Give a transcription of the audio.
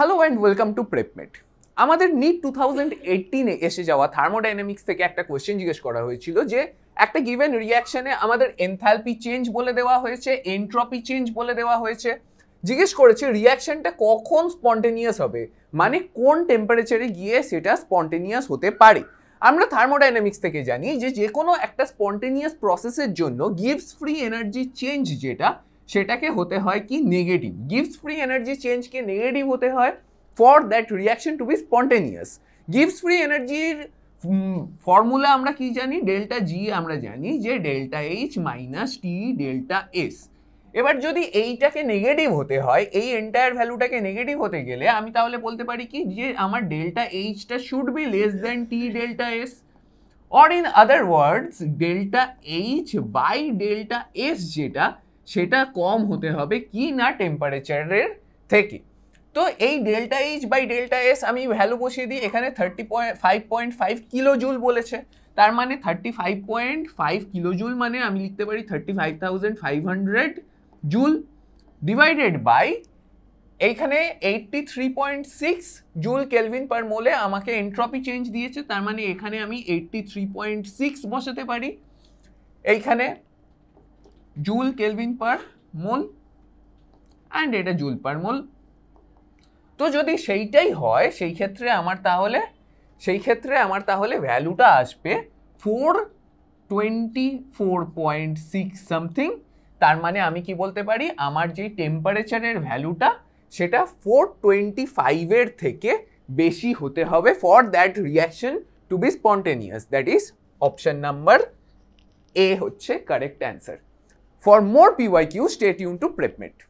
Hello and welcome to PrepMate. আমাদের NEET 2018-এ এসে যাওয়া থার্মোডাইনামিক্স থেকে একটা কোয়েশ্চেন জিজ্ঞেস করা হয়েছিল যে একটা গিভেন রিয়াকশনে আমাদের এনথালপি চেঞ্জ বলে দেওয়া হয়েছে, এন্ট্রপি চেঞ্জ বলে দেওয়া হয়েছে। জিজ্ঞেস করেছে রিয়াকশনটা কখন স্পন্টেনিয়াস হবে, মানে কোন টেম্পারেচারে গিয়ে সেটা স্পন্টেনিয়াস হতে পারে। আমরা থার্মোডাইনামিক্স থেকে জানি যে কোনো একটা স্পন্টেনিয়াস প্রসেসের জন্য গিভস ফ্রি এনার্জি চেঞ্জ সেটাকে হতে হয় কি নেগেটিভ। গিভস ফ্রি এনার্জি চেঞ্জকে নেগেটিভ হতে হয় for that reaction to be spontaneous. Gives free এনার্জির ফর্মুলা আমরা কি জানি, ডেল্টা জি। আমরা জানি যে delta H minus T delta S. এবার যদি এইটাকে নেগেটিভ হতে হয়, এই এন্টায়ার ভ্যালুটাকে নেগেটিভ হতে গেলে আমি তাহলে বলতে পারি কি যে আমার ডেল্টা এইচটা should be less than T delta S, or in other words delta H by delta S সেটা কম হতে হবে কি না টেম্পারেচারের থেকে। তো এই delta H by delta S আমি ভ্যালু বসিয়ে দিই। এখানে 35.5 কিলো জুল বলেছে, তার মানে 35.5 কিলো জুল মানে আমি লিখতে পারি 35,500 জুল ডিভাইডেড বাই এইখানে 83.6 জুল কেলভিন পার মোলে আমাকে এন্ট্রপি চেঞ্জ দিয়েছে, তার মানে এখানে আমি 83.6 বসাতে পারি। এইখানে joule kelvin per mole and এটা জুল পার মোল। তো যদি সেইটাই হয় সেই ক্ষেত্রে আমার তাহলে ভ্যালুটা আসবে 424.6 সামথিং। তার মানে আমি কি বলতে পারি, আমার যে টেম্পারেচারের ভ্যালুটা সেটা 425-এর থেকে বেশি হতে হবে for that reaction to be spontaneous. That is option number A হচ্ছে correct answer. For more PYQ, stay tuned to PrepMate.